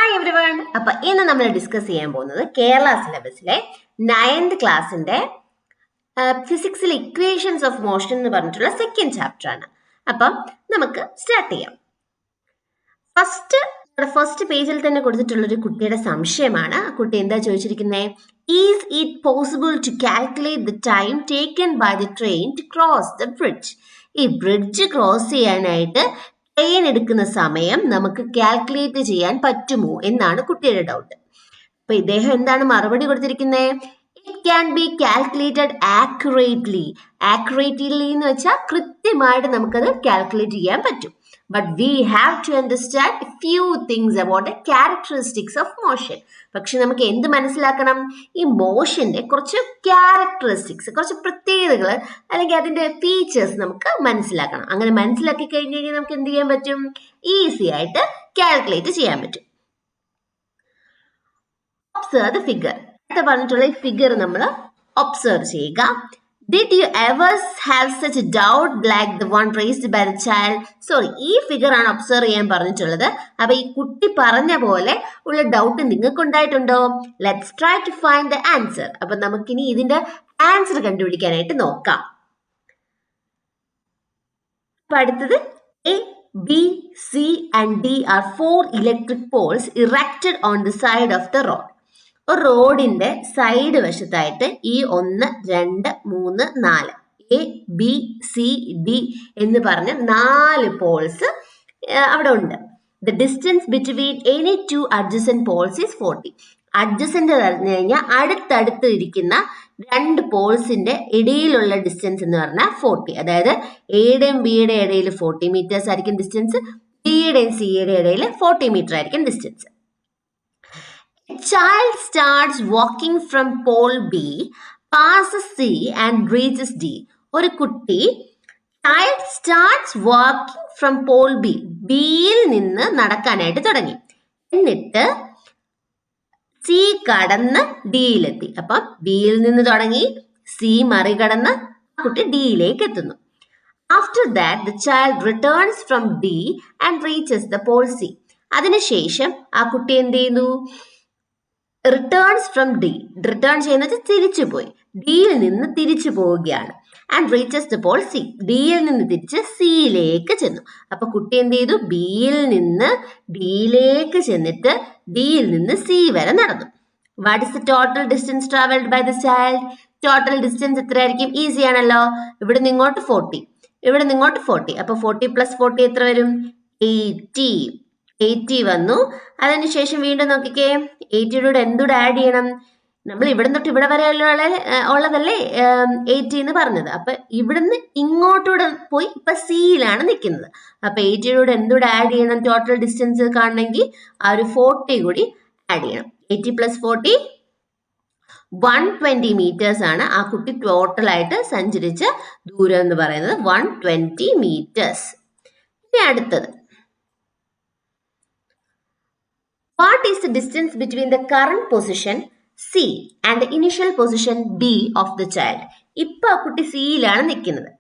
Hi everyone. അപ്പൊ ഇന്ന് നമ്മൾ ഡിസ്കസ് ചെയ്യാൻ പോകുന്നത് കേരള സിലബസിലെ 9th ക്ലാസ്സിന്റെ ഫിസിക്സിൽ ഇക്വേഷൻസ് ഓഫ് മോഷൻ എന്ന് പറഞ്ഞിട്ടുള്ള സെക്കൻഡ് ചാപ്റ്റർ ആണ്. അപ്പം നമുക്ക് സ്റ്റാർട്ട് ചെയ്യാം. ഫസ്റ്റ് പേജിൽ തന്നെ കൊടുത്തിട്ടുള്ള ഒരു കുട്ടിയുടെ സംശയമാണ്. ആ കുട്ടി എന്താ ചോദിച്ചിരിക്കുന്നത്? Is it possible to calculate the time taken by the train to cross the bridge? ഈ ബ്രിഡ്ജ് ക്രോസ് ചെയ്യാനായിട്ട് ട്രെയിൻ എടുക്കുന്ന സമയം നമുക്ക് കാൽക്കുലേറ്റ് ചെയ്യാൻ പറ്റുമോ എന്നാണ് കുട്ടിയുടെ ഡൗട്ട്. അപ്പൊ ഇദ്ദേഹം എന്താണ് മറുപടി കൊടുത്തിരിക്കുന്നത്? It can be calculated accurately. Accurately എന്ന് വെച്ചാൽ കൃത്യമായിട്ട് നമുക്കത് കാൽക്കുലേറ്റ് ചെയ്യാൻ പറ്റും. But we have to understand few things about the characteristics of motion. പക്ഷെ നമുക്ക് എന്ത് മനസ്സിലാക്കണം? ഈ മോഷന്റെ കുറച്ച് ക്യാരക്ടറിസ്റ്റിക്സ്, കുറച്ച് പ്രത്യേകതകൾ അല്ലെങ്കിൽ അതിന്റെ ഫീച്ചേഴ്സ് നമുക്ക് മനസ്സിലാക്കണം. അങ്ങനെ മനസ്സിലാക്കി കഴിഞ്ഞ് കഴിഞ്ഞാൽ നമുക്ക് എന്ത് ചെയ്യാൻ പറ്റും? ഈസി ആയിട്ട് കാൽക്കുലേറ്റ് ചെയ്യാൻ പറ്റും. Observe the figure. അടുത്ത പറഞ്ഞിട്ടുള്ള ഈ ഫിഗർ നമ്മൾ ഒബ്സർവ് ചെയ്യുക. Did you ever have such a doubt like the one raised by the child? Sorry, ഈ ഫിഗർ ആണ് ഒബ്സർവ് ചെയ്യാൻ പറഞ്ഞിട്ടുള്ളത്. അപ്പൊ ഈ കുട്ടി പറഞ്ഞ പോലെ ഉള്ള ഡൗട്ട് നിങ്ങൾക്ക് ഉണ്ടായിട്ടുണ്ടോ? Let's try to find the answer. അപ്പൊ നമുക്കിനി ഇതിന്റെ ആൻസർ കണ്ടുപിടിക്കാനായിട്ട് നോക്കാം. അപ്പൊ അടുത്തത് A, B, C and D are 4 electric poles erected on the side of the road. ഒരു റോഡിന്റെ സൈഡ് വശത്തായിട്ട് ഈ 1, 2, 3, 4 എ ബി സി ഡി എന്ന് പറഞ്ഞ 4 പോൾസ് അവിടെ ഉണ്ട്. The distance between any 2 adjacent poles is 40. Adjacent പറഞ്ഞു കഴിഞ്ഞാൽ അടുത്തടുത്ത് ഇരിക്കുന്ന 2 പോൾസിന്റെ ഇടയിലുള്ള ഡിസ്റ്റൻസ് എന്ന് പറഞ്ഞാൽ 40. അതായത് എയുടെയും ബിയുടെ ഇടയിൽ 40 മീറ്റേഴ്സ് ആയിരിക്കും ഡിസ്റ്റൻസ്, ബിയുടെയും സിയുടെ ഇടയിൽ 40 മീറ്റർ ആയിരിക്കും distance. A child starts walking from pole B, passes C and reaches D. ഒരു കുട്ടി child starts walking from pole B, ബിയിൽ നിന്ന് നടക്കാനായിട്ട് തുടങ്ങി. എന്നിട്ട് സി കടന്ന് ഡിയിലെത്തി. അപ്പം ബിയിൽ നിന്ന് തുടങ്ങി സി മറികടന്ന് കുട്ടി ഡിയിലേക്ക് എത്തുന്നു. After that, the child returns from D and reaches the pole C. അതിനുശേഷം ആ കുട്ടി എന്ത് ചെയ്യുന്നു? Returns from D. റിട്ടേൺ ചെയ്യുന്നത് തിരിച്ചു പോയി, ഡിയിൽ നിന്ന് തിരിച്ചു പോവുകയാണ്. And reaches the pole C. ഡിയിൽ നിന്ന് തിരിച്ച് സിയിലേക്ക് ചെന്നു. അപ്പൊ കുട്ടി എന്ത് ചെയ്തു? ബിയിൽ നിന്ന് ഡിയിലേക്ക് ചെന്നിട്ട് ഡിയിൽ നിന്ന് സി വരെ നടന്നു. What is the total distance travelled by the child? Total distance എത്രയായിരിക്കും? ഈസി ആണല്ലോ. ഇവിടെ നിന്ന് ഇങ്ങോട്ട് 40, ഇവിടെ നിന്ന് ഇങ്ങോട്ട് 40. അപ്പൊ 40 + 40 എത്ര വരും? 80 വന്നു. അതിനുശേഷം വീണ്ടും നോക്കിക്കേ, 80യുടെ എന്തുകൂടെ ആഡ് ചെയ്യണം? നമ്മൾ ഇവിടെ തൊട്ട് ഇവിടെ വരെ ഉള്ളതല്ലേ 80 എന്ന് പറഞ്ഞത്. അപ്പൊ ഇവിടുന്ന് ഇങ്ങോട്ടൂടെ പോയി ഇപ്പൊ സിയിലാണ് നിൽക്കുന്നത്. അപ്പൊ 80യുടെ എന്തുകൂടെ ആഡ് ചെയ്യണം? ടോട്ടൽ ഡിസ്റ്റൻസ് കാണണമെങ്കിൽ ആ ഒരു 40 കൂടി ആഡ് ചെയ്യണം. 80 + 40 120 മീറ്റേഴ്സ് ആണ് ആ കുട്ടി ടോട്ടൽ ആയിട്ട് സഞ്ചരിച്ച ദൂരം എന്ന് പറയുന്നത്, 120 മീറ്റേഴ്സ്. ഇനി അടുത്തത്, what is the distance between the current position C and the initial position B of the child? ഇപ്പൊ ആ കുട്ടി സിയിലാണ് നിൽക്കുന്നത്.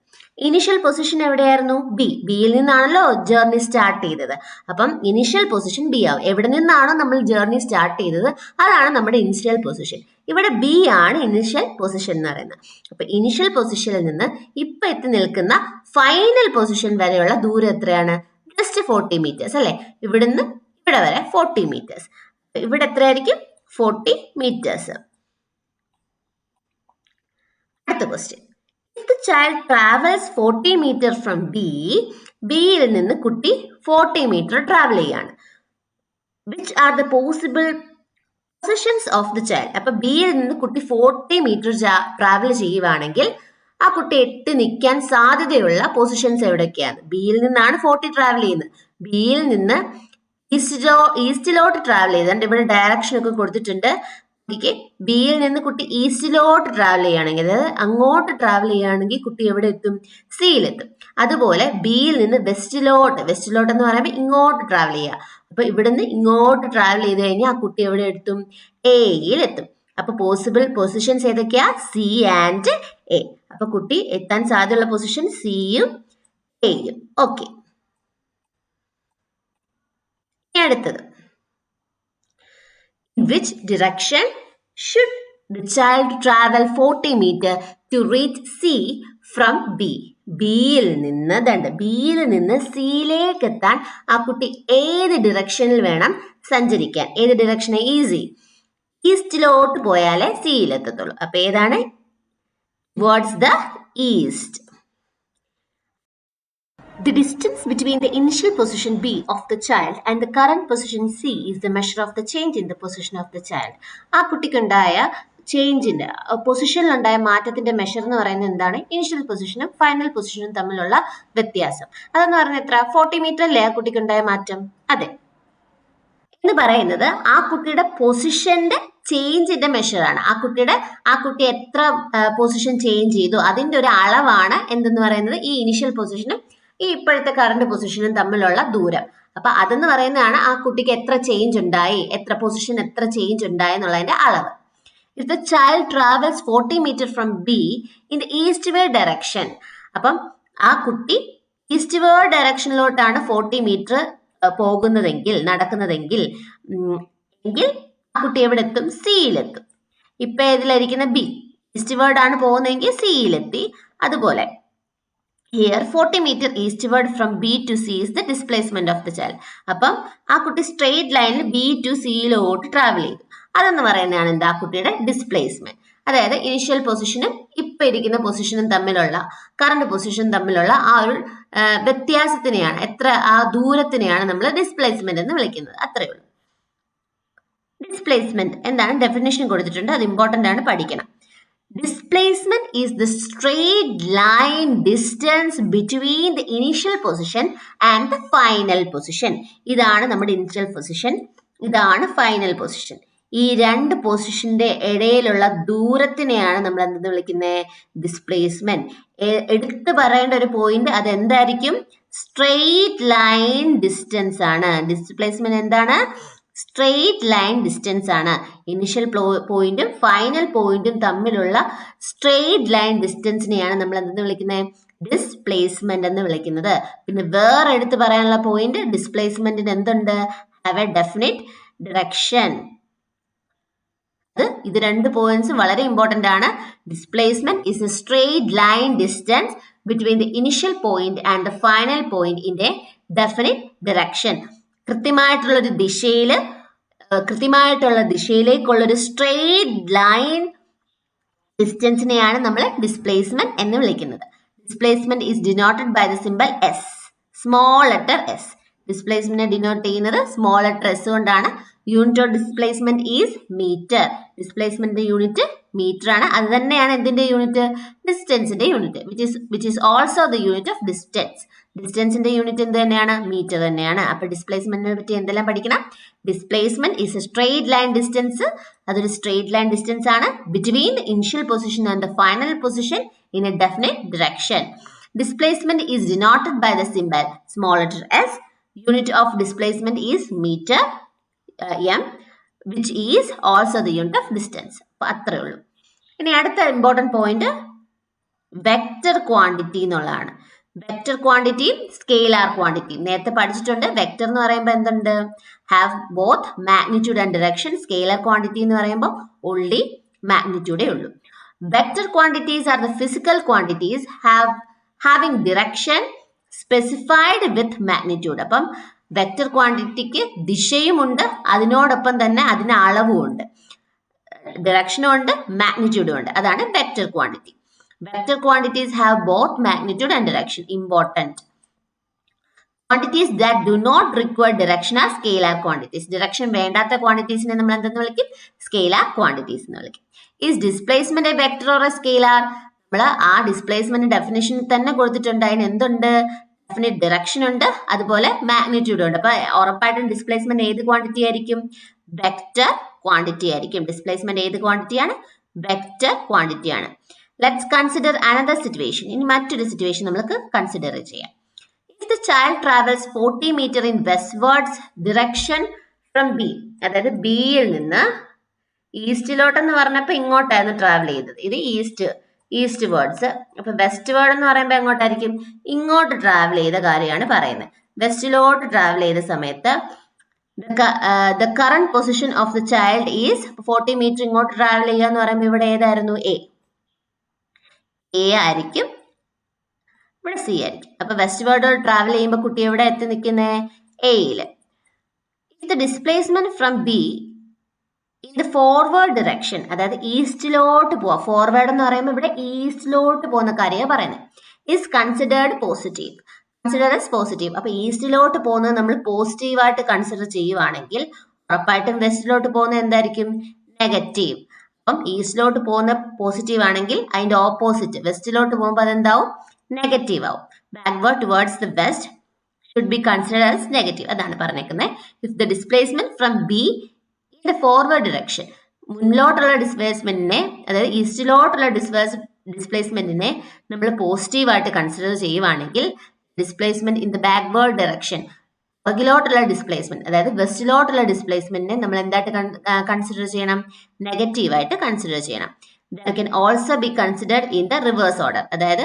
ഇനിഷ്യൽ പൊസിഷൻ എവിടെയായിരുന്നു? ബി. ബിയിൽ നിന്നാണല്ലോ ജേർണി സ്റ്റാർട്ട് ചെയ്തത്. അപ്പം ഇനിഷ്യൽ പൊസിഷൻ ബി ആവും. എവിടെ നിന്നാണോ നമ്മൾ ജേർണി സ്റ്റാർട്ട് ചെയ്തത് അതാണ് നമ്മുടെ ഇനിഷ്യൽ പൊസിഷൻ. ഇവിടെ ബി ആണ് ഇനിഷ്യൽ പൊസിഷൻ എന്ന് പറയുന്നത്. അപ്പൊ ഇനിഷ്യൽ പൊസിഷനിൽ നിന്ന് ഇപ്പൊ എത്തി നിൽക്കുന്ന ഫൈനൽ പൊസിഷൻ വരെയുള്ള ദൂരം എത്രയാണ്? ജസ്റ്റ് 40 മീറ്റേഴ്സ് അല്ലെ. ഇവിടുന്ന് ഇവിടെ വരെ 40 മീറ്റേഴ്സ്. ഇവിടെ എത്രയായിരിക്കും? 40 മീറ്റേഴ്സ്. അടുത്ത question, if the child travels 40 meter from B, ബിയിൽ നിന്ന് കുട്ടി 40 മീറ്റർ ട്രാവൽ ചെയ്യാണ്. which are the possible positions of the child? അപ്പൊ ബിയിൽ നിന്ന് കുട്ടി 40 മീറ്റർ ട്രാവൽ ചെയ്യുവാണെങ്കിൽ ആ കുട്ടി എത്തി നിൽക്കാൻ സാധ്യതയുള്ള പൊസിഷൻസ് എവിടെയൊക്കെയാണ്? ബിയിൽ നിന്നാണ് 40 ട്രാവൽ ചെയ്യുന്നത്. ബിയിൽ നിന്ന് ഈസ്റ്റിലോട്ട് ട്രാവൽ ചെയ്തുകൊണ്ട് ഇവിടെ ഡയറക്ഷൻ ഒക്കെ കൊടുത്തിട്ടുണ്ട്. ബിയിൽ നിന്ന് കുട്ടി ഈസ്റ്റിലോട്ട് ട്രാവൽ ചെയ്യുകയാണെങ്കിൽ, അതായത് അങ്ങോട്ട് ട്രാവൽ ചെയ്യുകയാണെങ്കിൽ കുട്ടി എവിടെ എത്തും? സിയിലെത്തും. അതുപോലെ ബിയിൽ നിന്ന് വെസ്റ്റിലോട്ട് എന്ന് പറയുമ്പോൾ ഇങ്ങോട്ട് ട്രാവൽ ചെയ്യുക. അപ്പൊ ഇവിടുന്ന് ഇങ്ങോട്ട് ട്രാവൽ ചെയ്ത് കഴിഞ്ഞാൽ ആ കുട്ടി എവിടെ എത്തും? എയിലെത്തും. അപ്പൊ പോസിബിൾ പൊസിഷൻസ് ഏതൊക്കെയാ? C and A. അപ്പൊ കുട്ടി എത്താൻ സാധ്യതയുള്ള പൊസിഷൻ സിയും എയും. ഓക്കെ. അടുത്തത്, In which direction should the child travel 40 meter to reach C from B? ബിയിൽ നിന്ന് സിയിലേക്ക് എത്താൻ ആ കുട്ടി ഏത് ഡിറക്ഷനിൽ വേണം സഞ്ചരിക്കാൻ? ഏത് ഡിറക്ഷന്? ഈസി. ഈസ്റ്റിലോട്ട് പോയാലേ സിയിലെത്തത്തുള്ളൂ. അപ്പൊ ഏതാണ്? Towards the east. The distance between the initial position B of the child and the current position C is the measure of the change in the position of the child. ആ കുട്ടിക്കുണ്ടായ ചേഞ്ചിന്റെ പൊസിഷനിലുണ്ടായ മാറ്റത്തിന്റെ measure എന്ന് പറയുന്നത് എന്താണ്? Initial പൊസിഷനും final പൊസിഷനും തമ്മിലുള്ള വ്യത്യാസം. അതെന്ന് പറയുന്നത് എത്ര? 40 മീറ്റർ അല്ലേ ആ കുട്ടിക്കുണ്ടായ മാറ്റം? അതെ. എന്ന് പറയുന്നത് ആ കുട്ടിയുടെ പൊസിഷന്റെ ചേഞ്ചിന്റെ മെഷറാണ്. ആ കുട്ടി എത്ര പൊസിഷൻ ചേഞ്ച് ചെയ്തു അതിന്റെ ഒരു അളവാണ് എന്തെന്ന് പറയുന്നത് ഈ ഇനിഷ്യൽ പൊസിഷനും ഈ ഇപ്പോഴത്തെ കറണ്ട് പൊസിഷനും തമ്മിലുള്ള ദൂരം. അപ്പൊ അതെന്ന് പറയുന്നതാണ് ആ കുട്ടിക്ക് എത്ര ചേഞ്ച് ഉണ്ടായി, എത്ര പൊസിഷൻ എത്ര ചേഞ്ച് ഉണ്ടായി എന്നുള്ളതിന്റെ അളവ്. If the child travels 40 meter from B in the eastward direction, അപ്പം ആ കുട്ടി ഈസ്റ്റ്വേർഡ് ഡയറക്ഷനിലോട്ടാണ് 40 മീറ്റർ നടക്കുന്നതെങ്കിൽ ആ കുട്ടി എവിടെ എത്തും? സിയിലെത്തും. ഇപ്പൊ ഏതിലായിരിക്കുന്ന? ബി. ഈസ്റ്റ്വേർഡ് ആണ് പോകുന്നതെങ്കിൽ സിയിലെത്തി. അതുപോലെ here 40 meter eastward from B to C is the displacement of the child. അപ്പം ആ കുട്ടി സ്ട്രെയിറ്റ് ലൈനിൽ B to സിയിലോട്ട് ട്രാവൽ ചെയ്തു. അതെന്ന് പറയുന്നതാണ് എന്താ? ആ കുട്ടിയുടെ ഡിസ്പ്ലേസ്മെന്റ്. അതായത് ഇനിഷ്യൽ പൊസിഷനും ഇപ്പൊ ഇരിക്കുന്ന പൊസിഷനും തമ്മിലുള്ള കറണ്ട് പൊസിഷൻ തമ്മിലുള്ള ആ ഒരു വ്യത്യാസത്തിനെയാണ്, ആ ദൂരത്തിനെയാണ് നമ്മൾ ഡിസ്പ്ലേസ്മെന്റ് എന്ന് വിളിക്കുന്നത്. അത്രയേ ഉള്ളൂ. ഡിസ്പ്ലേസ്മെന്റ് എന്താണ്? ഡെഫിനേഷൻ കൊടുത്തിട്ടുണ്ട്, അത് ഇമ്പോർട്ടന്റ് ആണ്, പഠിക്കണം. Displacement is the straight line distance between the initial position and the final position. ഇതാണ് നമ്മുടെ ഇനിഷ്യൽ പൊസിഷൻ, ഇതാണ് ഫൈനൽ പൊസിഷൻ. ഈ രണ്ട് പൊസിഷന്റെ ഇടയിലുള്ള ദൂരത്തിനെയാണ് നമ്മൾ എന്തെന്ന് വിളിക്കുന്നത്? ഡിസ്പ്ലേസ്മെന്റ്. എടുത്തു പറയേണ്ട ഒരു പോയിന്റ് അത് എന്തായിരിക്കും? സ്ട്രെയിറ്റ് ലൈൻ ഡിസ്റ്റൻസ് ആണ്. ഡിസ്പ്ലേസ്മെന്റ് എന്താണ്? സ്ട്രെയിറ്റ് ലൈൻ ഡിസ്റ്റൻസ് ആണ്. ഇനിഷ്യൽ പോയിന്റും ഫൈനൽ പോയിന്റും തമ്മിലുള്ള സ്ട്രെയിറ്റ് ലൈൻ ഡിസ്റ്റൻസിനെയാണ് നമ്മൾ എന്തെന്ന് വിളിക്കുന്നത്? ഡിസ്പ്ലേസ്മെന്റ് എന്ന് വിളിക്കുന്നത്. പിന്നെ വേറെ എടുത്ത് പറയാനുള്ള പോയിന്റ്, ഡിസ്പ്ലേസ്മെന്റിന് എന്തുണ്ട്? Have A definite direction. ഇത് രണ്ട് പോയിന്റ്സ് വളരെ ഇമ്പോർട്ടന്റ് ആണ്. Displacement is A straight line distance between the initial point and the final point in a definite direction. കൃത്യമായിട്ടുള്ള ദിശയിലേക്കുള്ള ഒരു സ്ട്രെയിറ്റ് ലൈൻ ഡിസ്റ്റൻസിനെയാണ് നമ്മൾ ഡിസ്പ്ലേസ്മെന്റ് എന്ന് വിളിക്കുന്നത്. Displacement is denoted by the symbol S, small letter S. Displacement denote ചെയ്യുന്നത് small letter S കൊണ്ടാണ്. Unit of displacement is metre. Displacement unit metre ആണ്. അത് തന്നെയാണ് എന്തിന്റെ യൂണിറ്റ്? ഡിസ്റ്റൻസിന്റെ unit, which is also the unit of distance. ഡിസ്റ്റൻസിന്റെ unit എന്ത് തന്നെയാണ്? മീറ്റർ തന്നെയാണ്. അപ്പൊ ഡിസ്പ്ലേസ്മെന്റിനെ പറ്റി എന്തെല്ലാം പഠിക്കണം? Displacement is a straight line distance. അതൊരു സ്ട്രെയിറ്റ് ലൈൻ ഡിസ്റ്റൻസ് ആണ് between the initial position and the final position in a definite direction. Displacement is denoted by the symbol small letter S. Unit of displacement is meter, m, which is also the unit of distance. അപ്പോൾ അത്രേ ഉള്ളൂ. ഇനി അടുത്ത important point vector quantity എന്നുള്ളതാണ്. Vector ക്വാണ്ടിറ്റിയും scalar ക്വാണ്ടിറ്റിയും നേരത്തെ പഠിച്ചിട്ടുണ്ട്. Vector എന്ന് പറയുമ്പോൾ എന്തുണ്ട്? Have both magnitude and direction. Scalar quantity എന്ന് പറയുമ്പോൾ ഓൺലി മാഗ്നിറ്റ്യൂഡേ ഉള്ളൂ. Vector quantities are the physical quantities having direction specified with magnitude. അപ്പം വെക്റ്റർ ക്വാണ്ടിറ്റിക്ക് ദിശയുമുണ്ട്, അതിനോടൊപ്പം തന്നെ അതിന് അളവും ഉണ്ട്, ഡിറക്ഷനും ഉണ്ട്, മാഗ്നിറ്റ്യൂഡും ഉണ്ട്. അതാണ് vector quantity. Vector quantities have both magnitude and direction. Important. Quantities that do not require direction are scalar quantities. Direction വേണ്ടാത്ത ക്വാണ്ടിറ്റീസിനെ നമ്മൾ എന്തെന്ന് വിളിക്കും? സ്കെയിലാർ ക്വാണ്ടിറ്റീസ് എന്ന് വിളിക്കും. Is displacement a vector or a scalar? നമ്മൾ ആ ഡിസ്പ്ലേസ്മെന്റ് ഡെഫിനേഷനിൽ തന്നെ കൊടുത്തിട്ടുണ്ട്. അതിന് എന്തുണ്ട്? ഡെഫിനിറ്റ് ഡിറക്ഷൻ ഉണ്ട്, അതുപോലെ മാഗ്നിറ്റ്യൂഡ് ഉണ്ട്. അപ്പൊ ഉറപ്പായിട്ടും ഡിസ്പ്ലേസ്മെന്റ് ഏത് ക്വാണ്ടിറ്റി ആയിരിക്കും? വെക്റ്റർ ക്വാണ്ടിറ്റി ആയിരിക്കും. ഡിസ്പ്ലേസ്മെന്റ് ഏത് ക്വാണ്ടിറ്റിയാണ്? വെക്റ്റർ ക്വാണ്ടിറ്റിയാണ്. Let's consider another situation. ഇനി മറ്റൊരു സിറ്റുവേഷൻ നമുക്ക് കൺസിഡർ ചെയ്യാം. If the child travels 40 metre in westwards direction from B, അതായത് ബിയിൽ നിന്ന് ഈസ്റ്റിലോട്ടെന്ന് പറഞ്ഞപ്പോൾ ഇങ്ങോട്ടായിരുന്നു ട്രാവൽ ചെയ്തത്. ഇത് ഈസ്റ്റ് വേർഡ്സ്. അപ്പൊ വെസ്റ്റ് വേർഡ് എന്ന് പറയുമ്പോൾ എങ്ങോട്ടായിരിക്കും? ഇങ്ങോട്ട് ട്രാവൽ ചെയ്ത കാര്യമാണ് പറയുന്നത്. വെസ്റ്റിലോട്ട് ട്രാവൽ ചെയ്ത സമയത്ത് the current position of the child is 40 meter ഇങ്ങോട്ട് ട്രാവൽ ചെയ്യുക എന്ന് പറയുമ്പോൾ ഇവിടെ ഏതായിരുന്നു എ ആയിരിക്കും, ഇവിടെ സി ആയിരിക്കും. അപ്പൊ വെസ്റ്റ് വേർഡ് ട്രാവൽ ചെയ്യുമ്പോൾ കുട്ടി എവിടെ എത്തി നിൽക്കുന്നത്? എയില്. If the displacement from B in the forward direction, അതായത് ഈസ്റ്റിലോട്ട് പോവാ, ഫോർവേഡ് എന്ന് പറയുമ്പോൾ ഇവിടെ ഈസ്റ്റിലോട്ട് പോകുന്ന കാര്യമാണ് പറയുന്നത്, is considered positive, considered as positive. അപ്പൊ ഈസ്റ്റിലോട്ട് പോകുന്നത് നമ്മൾ പോസിറ്റീവായിട്ട് കൺസിഡർ ചെയ്യുവാണെങ്കിൽ ഉറപ്പായിട്ടും വെസ്റ്റിലോട്ട് പോകുന്നത് എന്തായിരിക്കും? നെഗറ്റീവ്. അപ്പം ഈസ്റ്റിലോട്ട് പോകുന്ന പോസിറ്റീവ് ആണെങ്കിൽ അതിന്റെ ഓപ്പോസിറ്റ് വെസ്റ്റിലോട്ട് പോകുമ്പോൾ അതെന്താവും? നെഗറ്റീവ് ആവും. Backward towards the west should be considered as negative. അതാണ് പറഞ്ഞേക്കുന്നത്. If the displacement from B in the forward direction, മുന്നിലോട്ടുള്ള ഡിസ്പ്ലേസ്മെന്റിനെ, അതായത് ഈസ്റ്റിലോട്ടുള്ള ഡിസ്പ്ലേസ്മെന്റിനെ നമ്മൾ പോസിറ്റീവായിട്ട് കൺസിഡർ ചെയ്യുവാണെങ്കിൽ displacement in the backward direction, പുറകിലോട്ടുള്ള ഡിസ്പ്ലേസ്മെന്റ്, അതായത് വെസ്റ്റിലോട്ടുള്ള ഡിസ്പ്ലേസ്മെന്റിനെ നമ്മൾ എന്തായിട്ട് കൺസിഡർ ചെയ്യണം? നെഗറ്റീവായിട്ട് കൺസിഡർ ചെയ്യണം. That can also be considered in the reverse order, അതായത്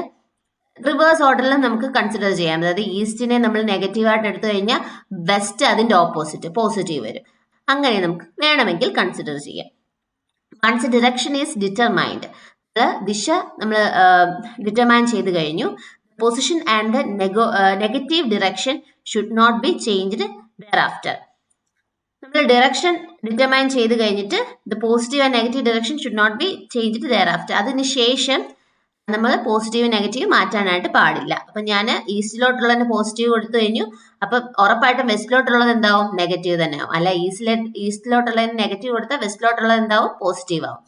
റിവേഴ്സ് ഓർഡറിൽ നമുക്ക് കൺസിഡർ ചെയ്യാം. അതായത് ഈസ്റ്റിനെ നമ്മൾ നെഗറ്റീവായിട്ട് എടുത്തു കഴിഞ്ഞാൽ വെസ്റ്റ് അതിന്റെ ഓപ്പോസിറ്റ് പോസിറ്റീവ് വരും. അങ്ങനെ നമുക്ക് വേണമെങ്കിൽ കൺസിഡർ ചെയ്യാം. വൺസ് ഡിറക്ഷൻ ഈസ് ഡിറ്റർമൈൻഡ്, ദിശ നമ്മൾ ഡിറ്റർമൈൻ ചെയ്ത് കഴിഞ്ഞു. Position and the negative direction should not be changed thereafter. നമ്മൾ ഡിറക്ഷൻ ഡിറ്റർമൈൻ ചെയ്ത് കഴിഞ്ഞിട്ട് the positive and negative direction should not be changed thereafter. അതിനുശേഷം നമ്മൾ പോസിറ്റീവ് നെഗറ്റീവ് മാറ്റാനായിട്ട് പാടില്ല. അപ്പൊ ഞാൻ ഈസ്റ്റിലോട്ടുള്ളതിന് പോസിറ്റീവ് കൊടുത്തു കഴിഞ്ഞു, അപ്പൊ ഉറപ്പായിട്ടും വെസ്റ്റിലോട്ടുള്ളത് എന്താവും? നെഗറ്റീവ് തന്നെ ആവും. അല്ല ഈസ്റ്റിലോട്ടുള്ളതിന് നെഗറ്റീവ് കൊടുത്താൽ വെസ്റ്റിലോട്ടുള്ളത് എന്താവും? പോസിറ്റീവ് ആവും.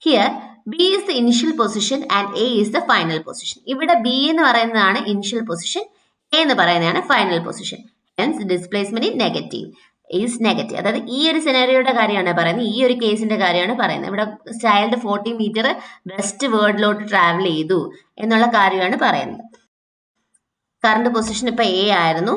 Here B is the initial position and A is the final position. ഇവിടെ ബി എന്ന് പറയുന്നതാണ് ഇനിഷ്യൽ പൊസിഷൻ, എ എന്ന് പറയുന്നതാണ് final position. Hence displacement negative is negative. അതായത് ഈ ഒരു സിനാരിയോയുടെ കാര്യമാണ് പറയുന്നത്, ഈ ഒരു കേസിന്റെ കാര്യമാണ് പറയുന്നത്. ഇവിടെ ചൈൽഡ് 40 മീറ്റർ വെസ്റ്റ് വേർഡിലോട്ട് ട്രാവൽ ചെയ്തു എന്നുള്ള കാര്യമാണ് പറയുന്നത്. കറണ്ട് പൊസിഷൻ ഇപ്പൊ എ ആയിരുന്നു,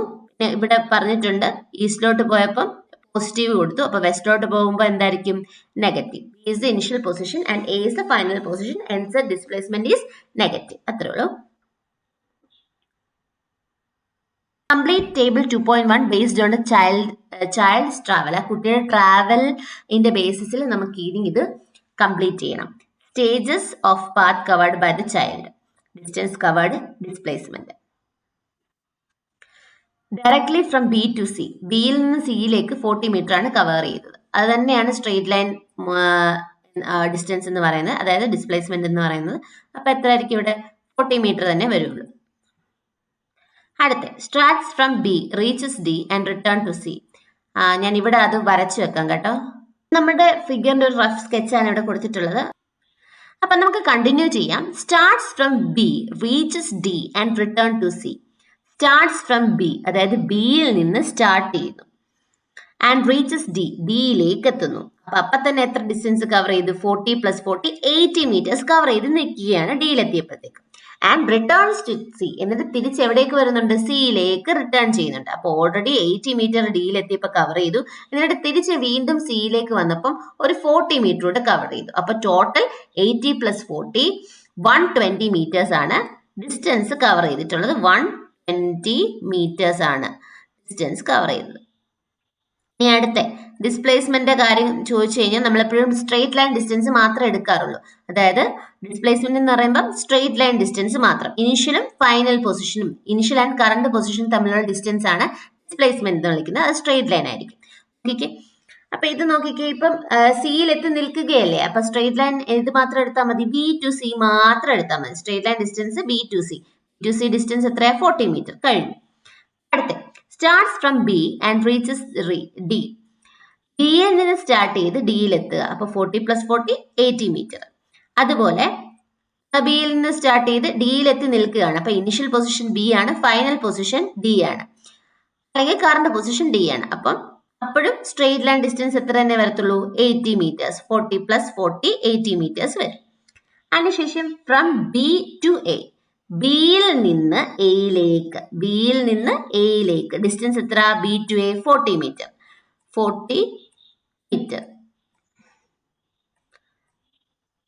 ഇവിടെ പറഞ്ഞിട്ടുണ്ട് ഈസ്റ്റിലോട്ട് പോയപ്പോൾ പോസിറ്റീവ് കൊടുത്തു, അപ്പൊ വെസ്റ്റിലോട്ട് പോകുമ്പോൾ എന്തായിരിക്കും? Negative. B is the initial position and A is the final position, hence the displacement is negative. അത്രേ ഉള്ളൂ. Complete table 2.1 based on child's travel. ആ കുട്ടിയുടെ ട്രാവലിന്റെ ബേസിസിൽ നമുക്ക് ഇത് കംപ്ലീറ്റ് ചെയ്യണം. Stages of path covered by the child, distance covered, displacement. Directly from B to C, ബിയിൽ നിന്ന് സിയിലേക്ക് 40 മീറ്റർ ആണ് കവർ ചെയ്തത്. അത് തന്നെയാണ് സ്ട്രെയിറ്റ് ലൈൻ ഡിസ്റ്റൻസ് എന്ന് പറയുന്നത്, അതായത് ഡിസ്പ്ലേസ്മെന്റ് എന്ന് പറയുന്നത്. അപ്പൊ എത്ര ആയിരിക്കും? ഇവിടെ 40 മീറ്റർ തന്നെ വരുള്ളൂ. അടുത്ത starts from B reaches D and return to C. ഞാൻ ഇവിടെ അത് വരച്ചു വെക്കാം കേട്ടോ. നമ്മുടെ ഫിഗറിന്റെ ഒരു റഫ് സ്കെച്ചാണ് ഇവിടെ കൊടുത്തിട്ടുള്ളത്. അപ്പൊ നമുക്ക് കണ്ടിന്യൂ ചെയ്യാം. Starts from B reaches D and return to C. Starts from B, അതായത് ബിയിൽ നിന്ന് സ്റ്റാർട്ട് ചെയ്യുന്നു, ആൻഡ് റീച്ചസ് ഡി, ഡിയിലേക്ക് എത്തുന്നു. അപ്പൊ തന്നെ എത്ര ഡിസ്റ്റൻസ് കവർ ചെയ്തു? 40 + 40 80 മീറ്റേഴ്സ് കവർ ചെയ്ത് നിൽക്കുകയാണ് ഡിയിലെത്തിയപ്പോഴത്തേക്ക്. ആൻഡ് റിട്ടേൺസ് ടു സി, എന്നിട്ട് തിരിച്ച് എവിടേക്ക് വരുന്നുണ്ട്? സിയിലേക്ക് റിട്ടേൺ ചെയ്യുന്നുണ്ട്. അപ്പോൾ ഓൾറെഡി 80 മീറ്റർ ഡിയിലെത്തിയപ്പോൾ കവർ ചെയ്തു, എന്നിട്ട് തിരിച്ച് വീണ്ടും സിയിലേക്ക് വന്നപ്പം ഒരു 40 മീറ്റർ കൂടെ കവർ ചെയ്തു. അപ്പൊ ടോട്ടൽ 80 + 40 120 മീറ്റേഴ്സ് ആണ് ഡിസ്റ്റൻസ് കവർ ചെയ്തിട്ടുള്ളത്. 120 മീറ്റേഴ്സ് ആണ് ഡിസ്റ്റൻസ് കവർ ചെയ്തത്. ഇനി അടുത്ത ഡിസ്പ്ലേസ്മെന്റ് കാര്യം ചോദിച്ചു കഴിഞ്ഞാൽ നമ്മളെപ്പോഴും സ്ട്രെയിറ്റ് ലൈൻ ഡിസ്റ്റൻസ് മാത്രമേ എടുക്കാറുള്ളൂ. അതായത് ഡിസ്പ്ലേസ്മെന്റ് എന്ന് പറയുമ്പോൾ സ്ട്രെയിറ്റ് ലൈൻ ഡിസ്റ്റൻസ് മാത്രം. ഇനിഷ്യലും ഫൈനൽ പൊസിഷനും, ഇനിഷ്യൽ ആൻഡ് കറണ്ട് പൊസിഷനും തമ്മിലുള്ള ഡിസ്റ്റൻസ് ആണ് ഡിസ്പ്ലേസ്മെന്റ് എന്ന് വിളിക്കുന്നത്. അത് സ്ട്രെയിറ്റ് ലൈൻ ആയിരിക്കും. ഓക്കെ, അപ്പൊ ഇത് നോക്കിക്കേ, ഇപ്പം സിയിൽ എത്തി നിൽക്കുകയല്ലേ, അപ്പൊ സ്ട്രെയിറ്റ് ലൈൻ ഇത് മാത്രം എടുത്താൽ മതി, ബി ടു സി മാത്രം എടുത്താൽ മതി. Straight line distance B to C distance എത്രയാ? 40 മീറ്റർ. കഴിഞ്ഞു. അടുത്ത starts from B and reaches D. ഡിയിൽ നിന്ന് സ്റ്റാർട്ട് ചെയ്ത് ഡിയിലെത്തുക. അപ്പൊ 40 + 40 80 മീറ്റർ. അതുപോലെ ബിയിൽ നിന്ന് സ്റ്റാർട്ട് ചെയ്ത് ഡിയിലെത്തി നിൽക്കുകയാണ്. അപ്പൊ ഇനിഷ്യൽ പൊസിഷൻ ബി ആണ്, ഫൈനൽ പൊസിഷൻ ഡി ആണ്, അല്ലെങ്കിൽ കറണ്ട് പൊസിഷൻ ഡി ആണ്. അപ്പം അപ്പോഴും സ്ട്രെയിറ്റ് ലൈൻ ഡിസ്റ്റൻസ് എത്ര തന്നെ വരത്തുള്ളൂ? 80 മീറ്റേഴ്സ്. 40 + 40 80 മീറ്റേഴ്സ് വരും. അതിനുശേഷം ഫ്രം ബി ടു എ, ബിയിൽ നിന്ന് എയിലേക്ക് ഡിസ്റ്റൻസ് എത്ര? B to A 40 metre. 40 metre.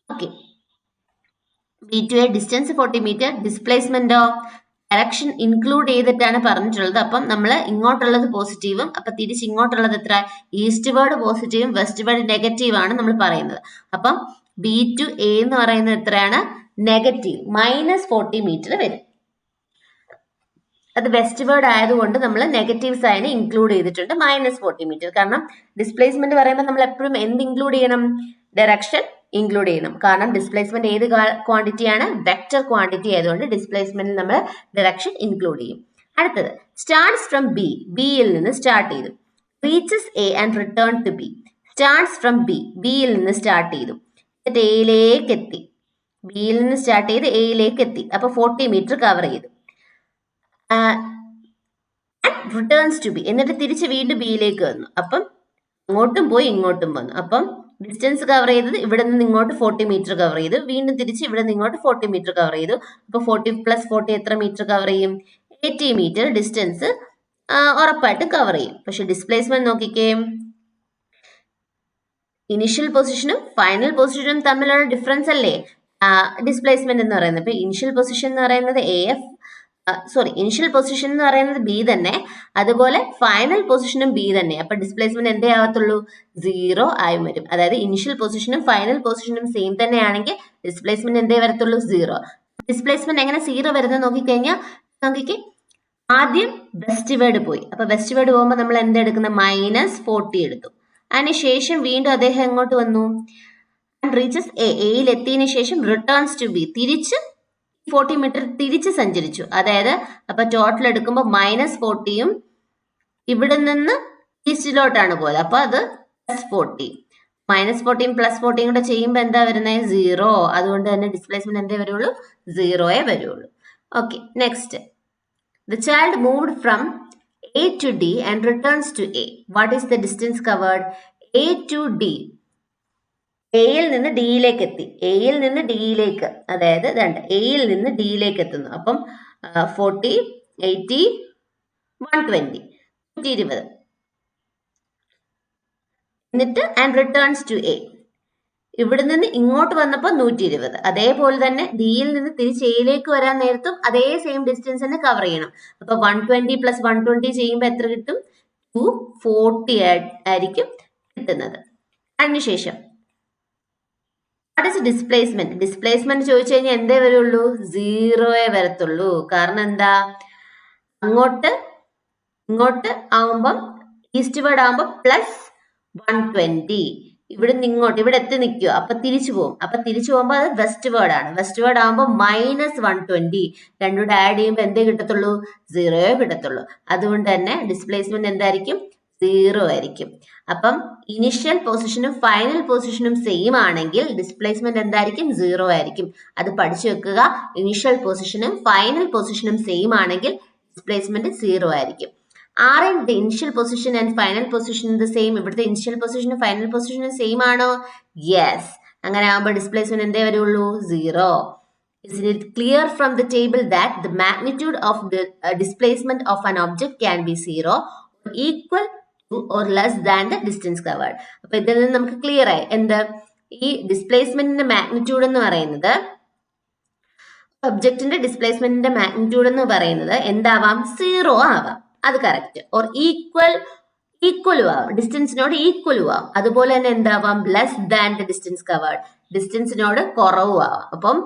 Okay, B to A distance 40 metre. ഡിസ്പ്ലേസ്മെന്റോ ഡയറക്ഷൻ ഇൻക്ലൂഡ് ചെയ്തിട്ടാണ് പറഞ്ഞിട്ടുള്ളത്. അപ്പം നമ്മൾ ഇങ്ങോട്ടുള്ളത് പോസിറ്റീവും അപ്പൊ തിരിച്ച് ഇങ്ങോട്ടുള്ളത് എത്ര, ഈസ്റ്റ് വേർഡ് പോസിറ്റീവും വെസ്റ്റ് വേർഡ് നെഗറ്റീവ് ആണ് നമ്മൾ പറയുന്നത്. അപ്പം ബി ടു എ എന്ന് പറയുന്നത് എത്രയാണ്, നെഗറ്റീവ് -40 മീറ്റർ വരും. അത് വെസ്റ്റ് വേർഡ് ആയതുകൊണ്ട് നമ്മൾ നെഗറ്റീവ് സൈൻ ഇൻക്ലൂഡ് ചെയ്തിട്ടുണ്ട് -40 മീറ്റർ. കാരണം ഡിസ്പ്ലേസ്മെന്റ് പറയുമ്പോൾ നമ്മൾ എപ്പോഴും എന്ത് ഇൻക്ലൂഡ് ചെയ്യണം, ഡയറക്ഷൻ ഇൻക്ലൂഡ് ചെയ്യണം. കാരണം ഡിസ്പ്ലേസ്മെന്റ് ഏത് ക്വാണ്ടിറ്റിയാണ്, വെക്റ്റർ ക്വാണ്ടിറ്റി ആയതുകൊണ്ട് ഡിസ്പ്ലേസ്മെന്റിൽ നമ്മൾ ഡയറക്ഷൻ ഇൻക്ലൂഡ് ചെയ്യും. അടുത്തത് സ്റ്റാർട്ട്സ് ഫ്രം ബി, ബിയിൽ നിന്ന് സ്റ്റാർട്ട് ചെയ്തു. Reaches A and return to B. Starts from B, ബിയിൽ നിന്ന് സ്റ്റാർട്ട് ചെയ്തു, എന്നിട്ട് എയിലേക്ക് എത്തി. ബിയിൽ നിന്ന് സ്റ്റാർട്ട് ചെയ്ത് എയിലേക്ക് എത്തി, അപ്പൊ 40 മീറ്റർ കവർ ചെയ്തു. റിട്ടേൺസ് ടു ബി, എന്നിട്ട് തിരിച്ച് വീണ്ടും ബിയിലേക്ക് വന്നു. അപ്പം അങ്ങോട്ടും പോയി ഇങ്ങോട്ടും വന്നു. അപ്പം ഡിസ്റ്റൻസ് കവർ ചെയ്തത് ഇവിടെ നിന്ന് ഇങ്ങോട്ട് 40 മീറ്റർ കവർ ചെയ്തു, വീണ്ടും തിരിച്ച് ഇവിടെ നിന്ന് ഇങ്ങോട്ട് 40 മീറ്റർ കവർ ചെയ്തു. അപ്പൊ 40 + 40 എത്ര മീറ്റർ കവർ ചെയ്യും, 80 മീറ്റർ ഡിസ്റ്റൻസ് ഉറപ്പായിട്ടും കവർ ചെയ്യും. പക്ഷെ ഡിസ്പ്ലേസ്മെന്റ് നോക്കിക്കേ, ഇനിഷ്യൽ പൊസിഷനും ഫൈനൽ പൊസിഷനും തമ്മിലുള്ള ഡിഫറൻസ് അല്ലേ ഡിസ്പ്ലേസ്മെന്റ് എന്ന് പറയുന്നത്. ഇപ്പൊ ഇനിഷ്യൽ പൊസിഷൻ എന്ന് പറയുന്നത് ഇനിഷ്യൽ പൊസിഷൻ എന്ന് പറയുന്നത് ബി തന്നെ, അതുപോലെ ഫൈനൽ പൊസിഷനും ബി തന്നെ. അപ്പൊ ഡിസ്പ്ലേസ്മെന്റ് എന്തേ ആവത്തുള്ളൂ, 0 ആയി വരും. അതായത് ഇനിഷ്യൽ പൊസിഷനും ഫൈനൽ പൊസിഷനും സെയിം തന്നെയാണെങ്കിൽ ഡിസ്പ്ലേസ്മെന്റ് എന്തേ വരത്തുള്ളൂ, 0. ഡിസ്പ്ലേസ്മെന്റ് എങ്ങനെ 0 വരുന്നത് നോക്കിക്കഴിഞ്ഞാൽ, നോക്കിക്കേ, ആദ്യം വെസ്റ്റ് വേർഡ് പോയി. അപ്പൊ വെസ്റ്റ് വേർഡ് പോകുമ്പോൾ നമ്മൾ എന്തെടുക്കുന്നത്, -40 എടുത്തു. അതിനുശേഷം വീണ്ടും അദ്ദേഹം എങ്ങോട്ട് വന്നു, റീച്ചസ് എയിൽ എത്തിയതിനു ശേഷം റിട്ടേൺസ് ടു ബി, തിരിച്ച് 40 മീറ്റർ തിരിച്ച് സഞ്ചരിച്ചു. അതായത് അപ്പൊ ടോട്ടൽ എടുക്കുമ്പോൾ -40യും ഇവിടെ നിന്ന് ഈസ്റ്റിലോട്ടാണ് പോയത്. അപ്പൊ അത് +40, -40യും +40യും കൂടെ ചെയ്യുമ്പോൾ എന്താ വരുന്നത്, 0. അതുകൊണ്ട് തന്നെ ഡിസ്പ്ലേസ്മെന്റ് എന്തേ വരുള്ളൂ, 0 വരുള്ളൂ. Okay, next. The child moved from A to D and returns to A. What is the distance covered? A to D. എയിൽ നിന്ന് ഡിയിലേക്ക് എത്തി, എയിൽ നിന്ന് ഡിയിലേക്ക്, അതായത് എയിൽ നിന്ന് ഡിയിലേക്ക് എത്തുന്നു. അപ്പം 40, 80, 120, 120. എന്നിട്ട് ആൻഡ് റിട്ടേൺസ് ടു എ, ഇവിടെ നിന്ന് ഇങ്ങോട്ട് വന്നപ്പോൾ 120. അതേപോലെ തന്നെ ഡിയിൽ നിന്ന് തിരിച്ച് എയിലേക്ക് വരാൻ നേരത്തും അതേ സെയിം ഡിസ്റ്റൻസ് തന്നെ കവർ ചെയ്യണം. അപ്പൊ 120 + 120 ചെയ്യുമ്പോൾ എത്ര കിട്ടും, 240 ആയിരിക്കും കിട്ടുന്നത്. അതിനുശേഷം വാട്ട് ഈസ് ഡിസ്പ്ലേസ്മെന്റ്? ഡിസ്പ്ലേസ്മെന്റ് ചോദിച്ചു കഴിഞ്ഞാൽ എന്തേ വരുള്ളൂ, 0 വരത്തുള്ളൂ. കാരണം എന്താ, ഇങ്ങോട്ട് ആവുമ്പം ഈസ്റ്റ് വേർഡ് ആവുമ്പോൾ +120, ഇവിടെ നിന്ന് ഇങ്ങോട്ട് ഇവിടെ എത്തി നിൽക്കുക, അപ്പൊ തിരിച്ചു പോകും. അപ്പൊ തിരിച്ചു പോകുമ്പോൾ അത് വെസ്റ്റ് വേർഡ് ആണ്. വെസ്റ്റ് വേർഡ് ആകുമ്പോൾ -120, രണ്ടുകൂടെ ആഡ് ചെയ്യുമ്പോൾ എന്തേ കിട്ടത്തുള്ളൂ, 0 കിട്ടത്തുള്ളൂ. അതുകൊണ്ട് തന്നെ ഡിസ്പ്ലേസ്മെന്റ് എന്തായിരിക്കും, 0 ആയിരിക്കും. അപ്പം ഇനിഷ്യൽ പൊസിഷനും ഫൈനൽ പൊസിഷനും സെയിം ആണെങ്കിൽ ഡിസ്പ്ലേസ്മെന്റ് എന്തായിരിക്കും, 0 ആയിരിക്കും. അത് പഠിച്ചു വെക്കുക. ഇനിഷ്യൽ പൊസിഷനും ഫൈനൽ പൊസിഷനും സെയിം ആണെങ്കിൽ ഡിസ്പ്ലേസ്മെന്റ് 0 ആയിരിക്കും. Aren't the initial position and final position the same? ഇവിടുത്തെ ഇനിഷ്യൽ പൊസിഷനും ഫൈനൽ പൊസിഷനും സെയിം ആണോ? യെസ്. അങ്ങനെ ആകുമ്പോൾ ഡിസ്പ്ലേസ്മെന്റ് എന്തേ വരുള്ളൂ, 0. Is it clear from the table that the magnitude of the displacement of an object can be 0 or equal to or less than the distance covered? അപ്പൊ ഇതിൽ നിന്ന് നമുക്ക് ക്ലിയർ ആയി എന്ത്, ഈ ഡിസ്പ്ലേസ്മെന്റിന്റെ മാഗ്നിറ്റ്യൂഡ് എന്ന് പറയുന്നത്, ഒബ്ജക്റ്റിന്റെ ഡിസ്പ്ലേസ്മെന്റിന്റെ മാഗ്നിറ്റ്യൂഡ് എന്ന് പറയുന്നത് എന്താവാം, 0 ആവാം. അത് കറക്റ്റ്. ഓർ ഈക്വലും ആവാം, ഡിസ്റ്റൻസിനോട് ഈക്വലും ആവാം. അതുപോലെ തന്നെ എന്താവാം, less than the distance covered, ഡിസ്റ്റൻസിനോട് കുറവും ആവാം. അപ്പം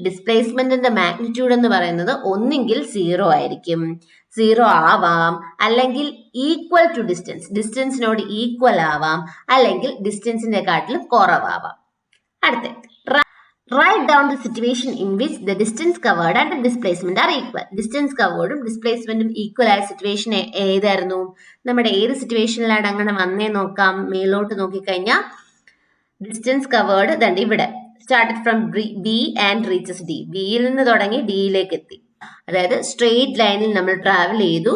ഡിസ്പ്ലേസ്മെന്റിന്റെ മാഗ്നിറ്റ്യൂഡ് എന്ന് പറയുന്നത് ഒന്നെങ്കിൽ 0 ആയിരിക്കും, 0 ആവാം, അല്ലെങ്കിൽ ഈക്വൽ ടു ഡിസ്റ്റൻസിനോട് ഈക്വൽ ആവാം, അല്ലെങ്കിൽ ഡിസ്റ്റൻസിന്റെ കാട്ടിലും കുറവാവാം. അടുത്ത, write down the situation in which the distance covered and the displacement are equal. Distance കവേർഡും ഡിസ്പ്ലേസ്മെന്റും ഈക്വൽ ആയ സിറ്റുവേഷൻ ഏതായിരുന്നു, നമ്മുടെ ഏത് സിറ്റുവേഷനിലാണ് അങ്ങനെ വന്നേ നോക്കാം. മേലോട്ട് നോക്കിക്കഴിഞ്ഞാൽ ഡിസ്റ്റൻസ് കവേർഡ് ദണ്ട് ഇവിടെ started from B and reaches D, ബിയിൽ നിന്ന് തുടങ്ങി ഡിയിലേക്ക് എത്തി. അതായത് സ്ട്രെയിറ്റ് ലൈനിൽ നമ്മൾ ട്രാവൽ ചെയ്തു,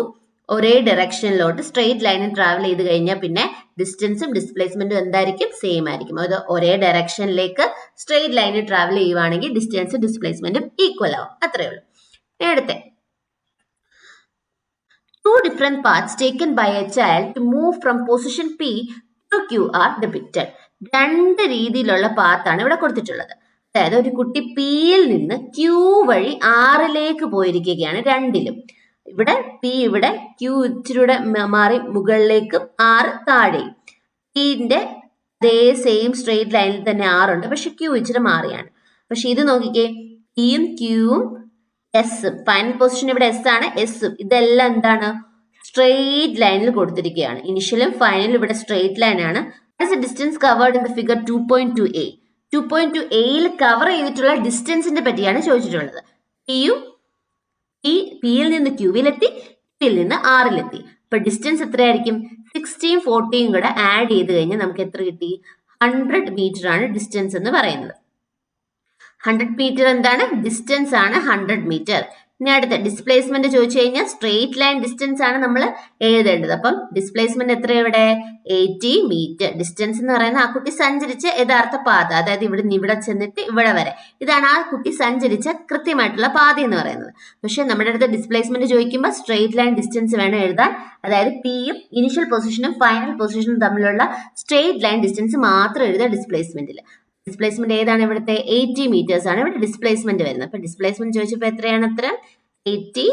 ഒരേ ഡയറക്ഷനിലോട്ട് സ്ട്രെയിറ്റ് ലൈനിൽ ട്രാവൽ ചെയ്ത് കഴിഞ്ഞാൽ പിന്നെ ഡിസ്റ്റൻസും ഡിസ്പ്ലേസ്മെന്റും എന്തായിരിക്കും, സെയിം ആയിരിക്കും. അത് ഒരേ ഡയറക്ഷനിലേക്ക് സ്ട്രെയിറ്റ് ലൈനിൽ ട്രാവൽ ചെയ്യുവാണെങ്കിൽ ഡിസ്റ്റൻസും ഡിസ്പ്ലേസ്മെന്റും ഈക്വൽ ആവും. അത്രേ ഉള്ളൂ. നേരത്തെ 2 different paths taken by a child to move from position P to Q are depicted. 2 രീതിയിലുള്ള പാത്താണ് ഇവിടെ കൊടുത്തിട്ടുള്ളത്. അതായത് ഒരു കുട്ടി പിയിൽ നിന്ന് ക്യൂ വഴി ആറിലേക്ക് പോയിരിക്കുകയാണ് രണ്ടിലും. ഇവിടെ പി ഇവിടെ, ക്യൂ ഇച്ചിരിയുടെ മാറി മുകളിലേക്കും ആറ് താഴെയും. പിന്റെ അതേ സെയിം സ്ട്രെയിറ്റ് ലൈനിൽ തന്നെ ആറുണ്ട്, പക്ഷെ ക്യൂ ഇച്ചിരി മാറിയാണ്. പക്ഷെ ഇത് നോക്കിക്കേ, പിയും ക്യൂവും എസും, ഫൈനൽ പൊസിഷൻ ഇവിടെ എസ് ആണ്, എസും ഇതെല്ലാം എന്താണ്, സ്ട്രെയിറ്റ് ലൈനിൽ കൊടുത്തിരിക്കുകയാണ്. ഇനിഷ്യലും ഫൈനലും ഇവിടെ സ്ട്രെയിറ്റ് ലൈൻ ആണ്. Distance covered in the figure 2.2a. 2.2aയിൽ കവർ ചെയ്തിട്ടുള്ള ഡിസ്റ്റൻസിന്റെ പറ്റിയാണ് ചോദിച്ചിട്ടുള്ളത്. പിയിൽ നിന്ന് ക്യൂവിലെത്തി, ക്യൂവിൽ നിന്ന് ആറിലെത്തി. അപ്പൊ ഡിസ്റ്റൻസ് എത്രയായിരിക്കും? 16, 14 കൂടെ ആഡ് ചെയ്ത് കഴിഞ്ഞാൽ നമുക്ക് എത്ര കിട്ടി? 100 മീറ്റർ ആണ് ഡിസ്റ്റൻസ് എന്ന് പറയുന്നത്. 100 മീറ്റർ എന്താണ്? ഡിസ്റ്റൻസ് ആണ് 100 മീറ്റർ. ഇനി അടുത്ത ഡിസ്പ്ലേസ്മെന്റ് ചോദിച്ചു കഴിഞ്ഞാൽ സ്ട്രെയിറ്റ് ലൈൻ ഡിസ്റ്റൻസ് ആണ് നമ്മൾ എഴുതേണ്ടത്. അപ്പം ഡിസ്പ്ലേസ്മെന്റ് എത്ര ഇവിടെ? 80 മീറ്റർ. ഡിസ്റ്റൻസ് എന്ന് പറയുന്നത് ആ കുട്ടി സഞ്ചരിച്ച യഥാർത്ഥ പാത, അതായത് ഇവിടെ നിന്ന് ഇവിടെ ചെന്നിട്ട് ഇവിടെ വരെ, ഇതാണ് ആ കുട്ടി സഞ്ചരിച്ച കൃത്യമായിട്ടുള്ള പാത എന്ന് പറയുന്നത്. പക്ഷെ നമ്മുടെ അടുത്ത് ഡിസ്പ്ലേസ്മെന്റ് ചോദിക്കുമ്പോൾ സ്ട്രെയിറ്റ് ലൈൻ ഡിസ്റ്റൻസ് വേണം എഴുതാൻ. അതായത് പിയും ഇനിഷ്യൽ പൊസിഷനും ഫൈനൽ പൊസിഷനും തമ്മിലുള്ള സ്ട്രെയിറ്റ് ലൈൻ ഡിസ്റ്റൻസ് മാത്രം എഴുതുക ഡിസ്പ്ലേസ്മെന്റിൽ. ഡിസ്പ്ലേസ്മെന്റ് ഏതാണ്? ഇവിടുത്തെ 80 മീറ്റേഴ്സ് ആണ് ഇവിടെ ഡിസ്പ്ലേസ്മെന്റ് വരുന്നത്. അപ്പൊ ഡിസ്പ്ലേസ്മെന്റ് ചോദിച്ചപ്പോൾ എത്രയാണ് ഉത്തരം? 80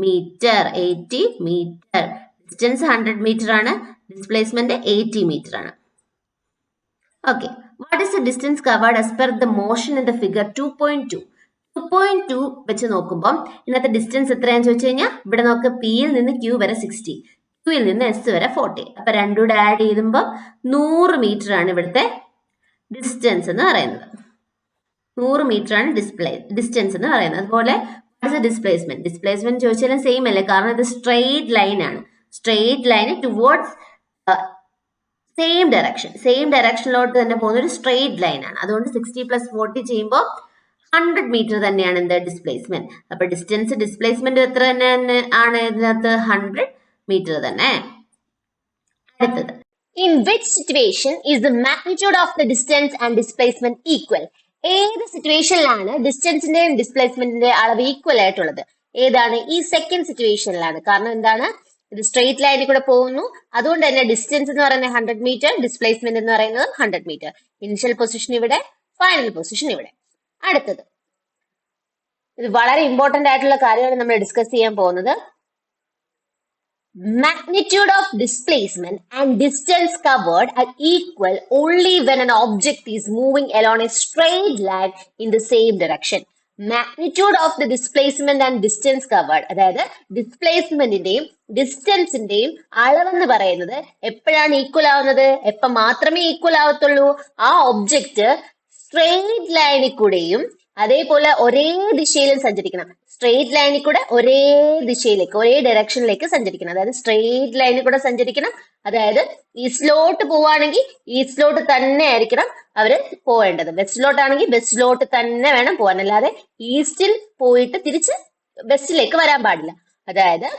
മീറ്റർ. 80 മീറ്റർ. ഡിസ്റ്റൻസ് 100 മീറ്റർ ആണ്, ഡിസ്പ്ലേസ്മെന്റ് 80 മീറ്റർ ആണ്. Okay, what is the distance covered as per the motion in the figure 2.2? 2.2 വെച്ച് നോക്കുമ്പോൾ ഇന്നത്തെ ഡിസ്റ്റൻസ് എത്രയാണെന്ന് ചോദിച്ചു കഴിഞ്ഞാൽ ഇവിടെ നമുക്ക് പിയിൽ നിന്ന് ക്യൂ വരെ 60, ക്യൂയിൽ നിന്ന് എസ് വരെ 40. അപ്പൊ രണ്ടുകൂടെ ആഡ് ചെയ്യുമ്പോൾ 100 മീറ്റർ ആണ് ഇവിടുത്തെ ഡിസ്റ്റൻസ് എന്ന് പറയുന്നത്. 100 മീറ്റർ ആണ് ഡിസ്റ്റൻസ് എന്ന് പറയുന്നത്. അതുപോലെ ഡിസ്പ്ലേസ്മെന്റ്. ഡിസ്പ്ലേസ്മെന്റ് ചോദിച്ചാലും സെയിം അല്ലേ, കാരണം ഇത് സ്ട്രെയിറ്റ് ലൈൻ ആണ്. സ്ട്രെയിറ്റ് ലൈൻ ടുവേർഡ്സ് സെയിം ഡയറക്ഷനിലോട്ട് തന്നെ പോകുന്ന ഒരു സ്ട്രെയിറ്റ് ലൈൻ ആണ്. അതുകൊണ്ട് 60 + 40 ചെയ്യുമ്പോൾ 100 മീറ്റർ തന്നെയാണ് എന്ത്? ഡിസ്പ്ലേസ്മെന്റ്. അപ്പൊ ഡിസ്റ്റൻസ് ഡിസ്പ്ലേസ്മെന്റ് എത്ര തന്നെ ആണ് ഇതിനകത്ത്? 100 മീറ്റർ തന്നെ. അടുത്തത്, in which situation is the magnitude of the distance and displacement equal? ഏത് സിറ്റുവേഷനിലാണ് ഡിസ്റ്റൻസിന്റെയും ഡിസ്പ്ലേസ്മെന്റിന്റെയും അളവ് ഈക്വൽ ആയിട്ടുള്ളത്? ഏതാണ്? ഈ സെക്കൻഡ് സിറ്റുവേഷനിലാണ്. കാരണം എന്താണ്? ഇത് സ്ട്രെയിറ്റ് ലൈനിൽ കൂടെ പോകുന്നു, അതുകൊണ്ട് തന്നെ ഡിസ്റ്റൻസ് എന്ന് പറയുന്നത് 100 മീറ്റർ, ഡിസ്പ്ലേസ്മെന്റ് എന്ന് പറയുന്നത് 100 മീറ്റർ. ഇനിഷ്യൽ പൊസിഷൻ ഇവിടെ, ഫൈനൽ പൊസിഷൻ ഇവിടെ. അടുത്തത്, ഇത് വളരെ ഇമ്പോർട്ടന്റ് ആയിട്ടുള്ള കാര്യമാണ് നമ്മൾ ഡിസ്കസ് ചെയ്യാൻ പോകുന്നത്. Magnitude of displacement and distance covered are equal only when an object is moving along a straight line in the same direction. Magnitude of the displacement and distance covered, അതായത് ഡിസ്പ്ലേസ്മെന്റിന്റെയും ഡിസ്റ്റൻസിന്റെയും അളവെന്ന് പറയുന്നത് എപ്പോഴാണ് equal ആവുന്നത്? എപ്പോൾ മാത്രമേ equal ആവത്തുള്ളൂ? ആ object straight ലൈനിൽ കൂടെയും അതേപോലെ ഒരേ ദിശയിലും സഞ്ചരിക്കണം. സ്ട്രെയിറ്റ് ലൈനിൽ കൂടെ ഒരേ ദിശയിലേക്ക്, ഒരേ ഡയറക്ഷനിലേക്ക് സഞ്ചരിക്കണം. അതായത് സ്ട്രെയിറ്റ് ലൈനിൽ കൂടെ സഞ്ചരിക്കണം. അതായത് ഈസ്റ്റിലോട്ട് പോവുകയാണെങ്കിൽ ഈസ്റ്റിലോട്ട് തന്നെ ആയിരിക്കണം അവര് പോവേണ്ടത്. വെസ്റ്റിലോട്ടാണെങ്കിൽ വെസ്റ്റിലോട്ട് തന്നെ വേണം പോകാൻ, അല്ലാതെ ഈസ്റ്റിൽ പോയിട്ട് തിരിച്ച് വെസ്റ്റിലേക്ക് വരാൻ പാടില്ല. അതായത്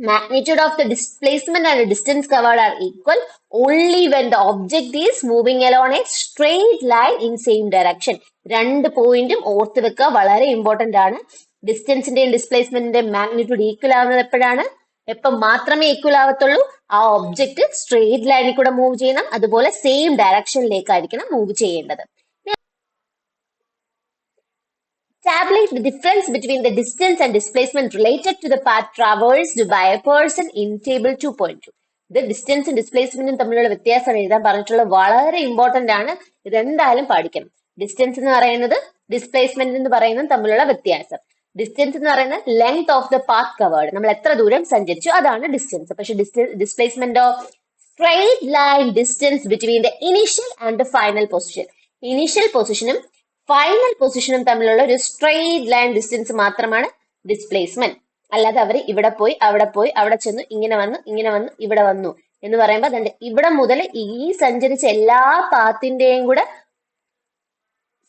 magnitude of the displacement and the distance covered are equal only when the object is moving along a straight line in same direction. രണ്ട് പോയിന്റും ഓർത്ത് വെക്കുക, വളരെ ഇമ്പോർട്ടന്റ് ആണ്. ഡിസ്റ്റൻസിന്റെയും ഡിസ്പ്ലേസ്മെന്റിന്റെയും മാഗ്നിറ്റ്യൂഡ് ഈക്വൽ ആവുന്നത് എപ്പോഴാണ്? എപ്പം മാത്രമേ ഈക്വൽ ആവത്തുള്ളൂ? ആ ഒബ്ജക്റ്റ് സ്ട്രെയിറ്റ് ലൈനിൽ കൂടെ മൂവ് ചെയ്യണം, അതുപോലെ സെയിം ഡയറക്ഷനിലേക്കായിരിക്കണം മൂവ് ചെയ്യേണ്ടത്. Tabulate the difference between the distance and displacement related to the path traversed by a person in table 2.2. ഇത് ഡിസ്റ്റൻസും ഡിസ്പ്ലേസ്മെന്റും തമ്മിലുള്ള വ്യത്യാസം എഴുതാൻ പറഞ്ഞിട്ടുള്ള വളരെ ഇമ്പോർട്ടന്റ് ആണ്. ഇതെന്തായാലും പഠിക്കണം. ഡിസ്റ്റൻസ് എന്ന് പറയുന്നത് ഡിസ്പ്ലേസ്മെന്റ് എന്ന് പറയുന്നത് തമ്മിലുള്ള വ്യത്യാസം. ഡിസ്റ്റൻസ് എന്ന് പറയുന്നത് length of the path covered, നമ്മൾ എത്ര ദൂരം സഞ്ചരിച്ചു, അതാണ് ഡിസ്റ്റൻസ്. പക്ഷെ ഡിസ്പ്ലേസ്മെന്റോ straight line distance between the initial and the final position. Initial പൊസിഷനും ഫൈനൽ പൊസിഷനും തമ്മിലുള്ള ഒരു സ്ട്രെയിറ്റ് ലൈൻ ഡിസ്റ്റൻസ് മാത്രമാണ് ഡിസ്പ്ലേസ്മെന്റ്. അല്ലാതെ അവർ ഇവിടെ പോയി അവിടെ ചെന്നു, ഇങ്ങനെ വന്നു ഇവിടെ വന്നു എന്ന് പറയുമ്പോൾ അതിന്റെ ഇവിടെ മുതൽ ഈ സഞ്ചരിച്ച എല്ലാ പാത്തിന്റെയും കൂടെ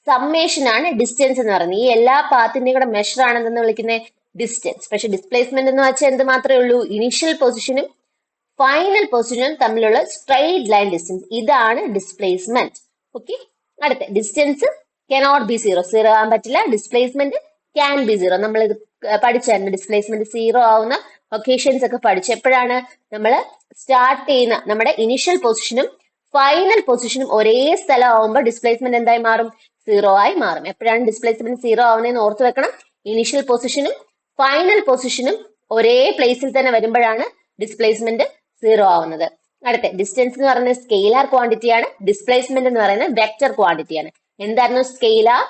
സമ്മേഷൻ ആണ് ഡിസ്റ്റൻസ് എന്ന് പറയുന്നത്. ഈ എല്ലാ പാത്തിന്റെയും കൂടെ മെഷർ ആണെന്ന് വിളിക്കുന്നത് ഡിസ്റ്റൻസ്. പക്ഷെ ഡിസ്പ്ലേസ്മെന്റ് എന്ന് വെച്ചാൽ എന്ത് മാത്രമേ ഉള്ളൂ? ഇനിഷ്യൽ പൊസിഷനും ഫൈനൽ പൊസിഷനും തമ്മിലുള്ള സ്ട്രെയിറ്റ് ലൈൻ ഡിസ്റ്റൻസ്, ഇതാണ് ഡിസ്പ്ലേസ്മെന്റ്. ഓക്കെ, അടുത്ത ഡിസ്റ്റൻസ് cannot be 0 ആവാൻ പറ്റില്ല. Displacement can be 0. നമ്മൾ ഇത് പഠിച്ചായിരുന്നു. ഡിസ്പ്ലേസ്മെന്റ് 0 ആവുന്ന ഒക്കേഷൻസ് ഒക്കെ പഠിച്ചു. എപ്പോഴാണ്? നമ്മൾ സ്റ്റാർട്ട് ചെയ്യുന്ന നമ്മുടെ ഇനിഷ്യൽ പൊസിഷനും ഫൈനൽ പൊസിഷനും ഒരേ സ്ഥലമാകുമ്പോൾ ഡിസ്പ്ലേസ്മെന്റ് എന്തായി മാറും? 0 ആയി മാറും. എപ്പോഴാണ് ഡിസ്പ്ലേസ്മെന്റ് 0 ആവുന്നതെന്ന് ഓർത്ത് വെക്കണം. ഇനീഷ്യൽ പൊസിഷനും ഫൈനൽ പൊസിഷനും ഒരേ പ്ലേസിൽ തന്നെ വരുമ്പോഴാണ് ഡിസ്പ്ലേസ്മെന്റ് 0 ആവുന്നത്. അടുത്ത ഡിസ്റ്റൻസ് എന്ന് പറയുന്നത് സ്കെയിലാർ ക്വാണ്ടിറ്റിയാണ്. ഡിസ്പ്ലേസ്മെന്റ് എന്ന് പറയുന്നത് വെക്റ്റർ ക്വാണ്ടിറ്റിയാണ്. എന്തായിരുന്നു സ്കെയിലാർ?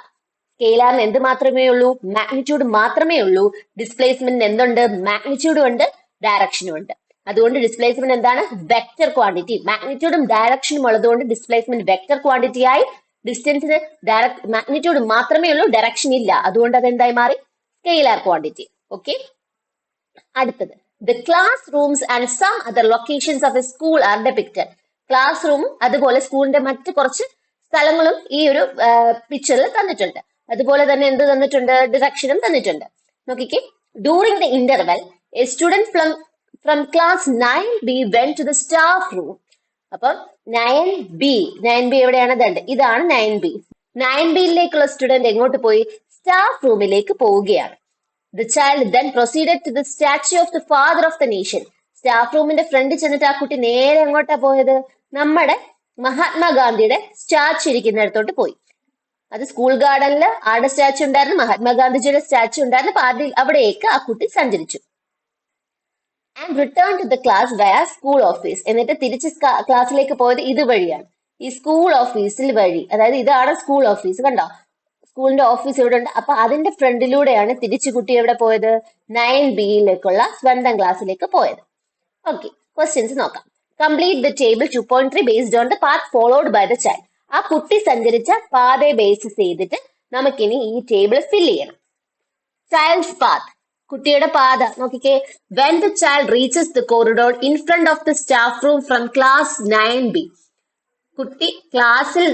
സ്കെയിലാറിന് എന്ത് മാത്രമേ ഉള്ളൂ? മാഗ്നിറ്റ്യൂഡ് മാത്രമേ ഉള്ളൂ. ഡിസ്പ്ലേസ്മെന്റിന് എന്തുണ്ട്? മാഗ്നിറ്റ്യൂഡും ഉണ്ട്, ഡയറക്ഷനും ഉണ്ട്. അതുകൊണ്ട് ഡിസ്പ്ലേസ്മെന്റ് എന്താണ്? Vector quantity. മാഗ്നിറ്റ്യൂഡും ഡയറക്ഷനും ഉള്ളതുകൊണ്ട് ഡിസ്പ്ലേസ്മെന്റ് വെക്റ്റർ ക്വാണ്ടിറ്റി ആയി. ഡിസ്റ്റൻസിന് മാഗ്നിറ്റ്യൂഡ് മാത്രമേ ഉള്ളൂ, ഡയറക്ഷൻ ഇല്ല. അതുകൊണ്ട് അത് എന്തായി മാറി? Scalar quantity. ഓക്കെ. അടുത്തത് the classrooms and some other locations of a school are depicted. Class റൂമും അതുപോലെ സ്കൂളിന്റെ മറ്റ് കുറച്ച് സ്ഥലങ്ങളും ഈ ഒരു പിക്ചറിൽ തന്നിട്ടുണ്ട്. അതുപോലെ തന്നെ എന്ത് തന്നിട്ടുണ്ട്? ഡിറക്ഷനും തന്നിട്ടുണ്ട്. നോക്കിക്കേ. During the interval A student from class 9B went to the staff room. അപ്പം 9B എവിടെയാണ്? ഇതാണ് 9B. 9Bയിലേക്കുള്ള സ്റ്റുഡന്റ് എങ്ങോട്ട് പോയി? സ്റ്റാഫ് റൂമിലേക്ക് പോവുകയാണ്. The child then proceeded to the statue of the father of the nation. Staff റൂമിന്റെ front ചെന്നിട്ട് ആ കുട്ടി നേരെ എങ്ങോട്ടാ പോയത്? നമ്മുടെ മഹാത്മാഗാന്ധിയുടെ സ്റ്റാച്ചു ഇരിക്കുന്നിടത്തോട്ട് പോയി. അത് സ്കൂൾ ഗാർഡനിൽ ആരുടെ സ്റ്റാച്ചു ഉണ്ടായിരുന്നു? മഹാത്മാഗാന്ധിജിയുടെ സ്റ്റാച്ചു ഉണ്ടായിരുന്നു. അപ്പൊ അവിടേക്ക് ആ കുട്ടി സഞ്ചരിച്ചു. And return to the class via school office. എന്നിട്ട് തിരിച്ച് ക്ലാസ്സിലേക്ക് പോയത് ഇതുവഴിയാണ്. ഈ സ്കൂൾ ഓഫീസിൽ വഴി, അതായത് ഇതാണ് സ്കൂൾ ഓഫീസ്. കണ്ടോ? സ്കൂളിന്റെ ഓഫീസ് ഇവിടെ ഉണ്ട്. അപ്പൊ അതിന്റെ ഫ്രണ്ടിലൂടെയാണ് തിരിച്ചു കുട്ടി എവിടെ പോയത്? 9Bയിലേക്കുള്ള സ്വന്തം ക്ലാസ്സിലേക്ക് പോയത്. ഓക്കെ. ക്വസ്റ്റ്യൻസ് നോക്കാം. Complete the table 2.3 based on the path followed by the child. ആ കുട്ടി സഞ്ചരിച്ച പാതയെ ബേസ് ചെയ്തിട്ട് നമുക്കിനി ഈ ടേബിൾ ഫിൽ ചെയ്യണം. ചൈൽഡ്സ് പാത്ത്, കുട്ടിയുടെ പാത നോക്കിക്കേ. When the child reaches the corridor in front of the staff room from class 9B. കുട്ടി ക്ലാസ്സിൽ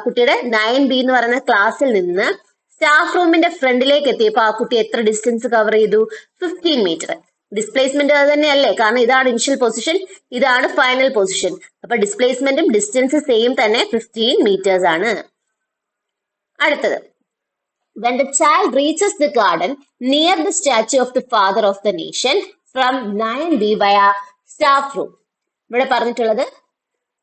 കുട്ടിയുടെ 9B എന്ന് പറയുന്ന ക്ലാസ്സിൽ നിന്ന് സ്റ്റാഫ് റൂമിന്റെ ഫ്രണ്ടിലേക്ക് എത്തിയപ്പോ ആ കുട്ടി എത്ര ഡിസ്റ്റൻസ് കവർ ചെയ്തു? 15 മീറ്റർ. ഡിസ്പ്ലേസ്മെന്റ് അത് തന്നെയല്ലേ? കാരണം ഇതാണ് ഇനിഷ്യൽ പൊസിഷൻ, ഇതാണ് ഫൈനൽ പൊസിഷൻ. അപ്പൊ ഡിസ്പ്ലേസ്മെന്റും ഡിസ്റ്റൻസ് സെയിം തന്നെ, 15 മീറ്റേഴ്സ് ആണ്. അടുത്തത്, when the child reaches the garden near the statue of the father of the nation from 9B via staff room. ഇവിടെ പറഞ്ഞിട്ടുള്ളത്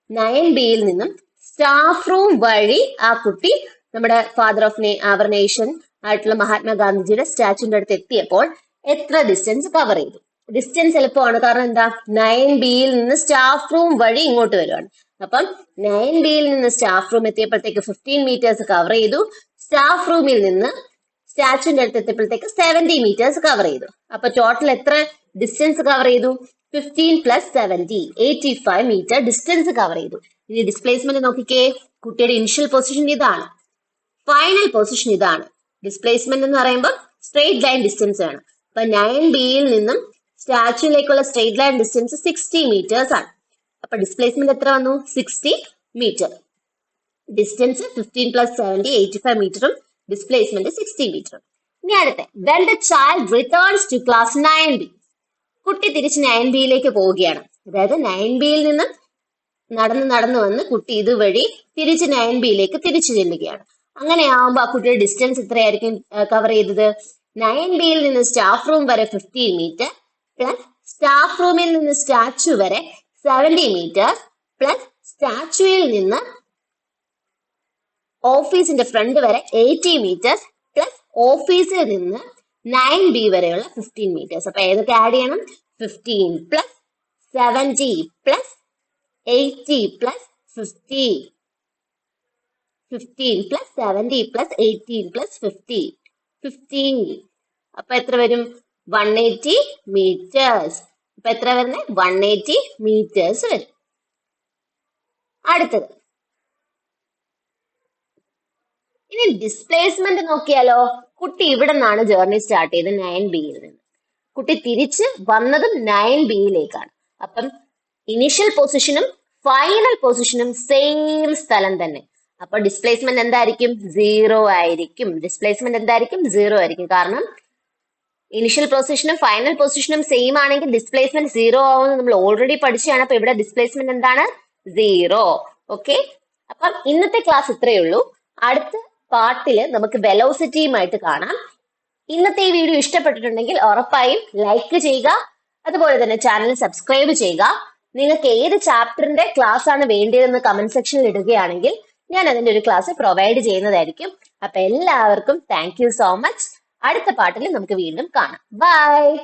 9Bയിൽ നിന്നും സ്റ്റാഫ് റൂം വഴി ആ കുട്ടി നമ്മുടെ ഫാദർ ഓഫ് അവർ നേഷൻ ആയിട്ടുള്ള മഹാത്മാഗാന്ധിജിയുടെ സ്റ്റാച്ചുവിന്റെ അടുത്ത് എത്തിയപ്പോൾ എത്ര ഡിസ്റ്റൻസ് കവർ ചെയ്തു? ഡിസ്റ്റൻസ് എളുപ്പമാണ്. കാരണം എന്താ? 9Bയിൽ നിന്ന് സ്റ്റാഫ് റൂം വഴി ഇങ്ങോട്ട് വരുവാണ്. അപ്പം 9Bയിൽ നിന്ന് സ്റ്റാഫ് റൂം എത്തിയപ്പോഴത്തേക്ക് 15 മീറ്റേഴ്സ് കവർ ചെയ്തു. സ്റ്റാഫ് റൂമിൽ നിന്ന് സ്റ്റാച്ചുവിന്റെ അടുത്ത് എത്തിയപ്പോഴത്തേക്ക് 70 മീറ്റേഴ്സ് കവർ ചെയ്തു. അപ്പൊ ടോട്ടൽ എത്ര ഡിസ്റ്റൻസ് കവർ ചെയ്തു? 15 + 70, 85 മീറ്റർ ഡിസ്റ്റൻസ് കവർ ചെയ്തു. ഇനി ഡിസ്പ്ലേസ്മെന്റ് നോക്കിക്കേ. കുട്ടിയുടെ ഇനിഷ്യൽ പൊസിഷൻ ഇതാണ്, ഫൈനൽ പൊസിഷൻ ഇതാണ്. ഡിസ്പ്ലേസ്മെന്റ് എന്ന് പറയുമ്പോൾ സ്ട്രെയിറ്റ് ലൈൻ ഡിസ്റ്റൻസ് ആണ്. അപ്പൊ 9Bയിൽ നിന്നും സ്റ്റാച്ചുവിലേക്കുള്ള സ്ട്രെയിറ്റ് ലൈൻ ഡിസ്റ്റൻസ് 60 മീറ്റേഴ്സ് ആണ്. അപ്പൊ ഡിസ്പ്ലേസ്മെന്റ് എത്ര വന്നു? 60 മീറ്റർ. ഡിസ്റ്റൻസ് 15 + 70, 85 മീറ്ററും ഡിസ്പ്ലേസ്മെന്റ് 60 മീറ്ററും. ഇനി അടുത്ത, when the child returns to class 9B. കുട്ടി തിരിച്ച് 9Bയിലേക്ക് പോവുകയാണ്. അതായത് 9Bയിൽ നിന്നും നടന്നു വന്ന് കുട്ടി ഇതുവഴി തിരിച്ച് 9Bയിലേക്ക് തിരിച്ചു ചെല്ലുകയാണ്. അങ്ങനെയാവുമ്പോ ആ കുട്ടിയുടെ ഡിസ്റ്റൻസ് എത്രയായിരിക്കും കവർ ചെയ്തത്? 9Bയിൽ നിന്ന് സ്റ്റാഫ് റൂം വരെ 15 മീറ്റർ പ്ലസ് സ്റ്റാഫ് റൂമിൽ നിന്ന് സ്റ്റാച്ചു വരെ 70 മീറ്റർ പ്ലസ് സ്റ്റാച്ചുവിൽ നിന്ന് ഓഫീസിന്റെ ഫ്രണ്ട് വരെ 80 മീറ്റർ പ്ലസ് ഓഫീസിൽ നിന്ന് 9B വരെയുള്ള 15 മീറ്റേഴ്സ്. അപ്പൊ ഏതൊക്കെ ആഡ് ചെയ്യണം? 15 + 70 + 80 + 50. 15 + 70 + 18 + 50. 15. അപ്പൊ എത്ര വരും? 180 മീറ്റേഴ്സ്. അപ്പൊ എത്ര വരുന്നത്? 180 മീറ്റേഴ്സ് വരും. അടുത്തത്, ഇനി ഡിസ്പ്ലേസ്മെന്റ് നോക്കിയാലോ. കുട്ടി ഇവിടെ നിന്നാണ് ജേർണി സ്റ്റാർട്ട് ചെയ്തത് 9Bയിൽ നിന്ന്. കുട്ടി തിരിച്ച് വന്നതും 9Bയിലേക്കാണ്. അപ്പം ഇനിഷ്യൽ പൊസിഷനും ഫൈനൽ പൊസിഷനും സെയിം സ്ഥലം തന്നെ. അപ്പൊ ഡിസ്പ്ലേസ്മെന്റ് എന്തായിരിക്കും? 0 ആയിരിക്കും. ഡിസ്പ്ലേസ്മെന്റ് എന്തായിരിക്കും? 0 ആയിരിക്കും. കാരണം ഇനിഷ്യൽ പൊസിഷനും ഫൈനൽ പൊസിഷനും സെയിം ആണെങ്കിൽ ഡിസ്പ്ലേസ്മെന്റ് 0 ആവുമെന്ന് നമ്മൾ ഓൾറെഡി പഠിച്ചതാണ്. അപ്പൊ ഇവിടെ ഡിസ്പ്ലേസ്മെന്റ് എന്താണ്? 0. ഓക്കെ. അപ്പം ഇന്നത്തെ ക്ലാസ് ഇത്രയേ ഉള്ളൂ. അടുത്ത പാർട്ടില് നമുക്ക് വെലോസിറ്റിയുമായിട്ട് കാണാം. ഇന്നത്തെ ഈ വീഡിയോ ഇഷ്ടപ്പെട്ടിട്ടുണ്ടെങ്കിൽ ഉറപ്പായും ലൈക്ക് ചെയ്യുക. അതുപോലെ തന്നെ ചാനൽ സബ്സ്ക്രൈബ് ചെയ്യുക. നിങ്ങൾക്ക് ഏത് ചാപ്റ്ററിന്റെ ക്ലാസ് ആണ് വേണ്ടതെന്ന് കമന്റ് സെക്ഷനിൽ ഇടുകയാണെങ്കിൽ ഞാൻ അതിന്റെ ഒരു ക്ലാസ് പ്രൊവൈഡ് ചെയ്യുന്നതായിരിക്കും. അപ്പൊ എല്ലാവർക്കും താങ്ക് യു സോ മച്ച്. അടുത്ത പാട്ടിൽ നമുക്ക് വീണ്ടും കാണാം. ബൈ.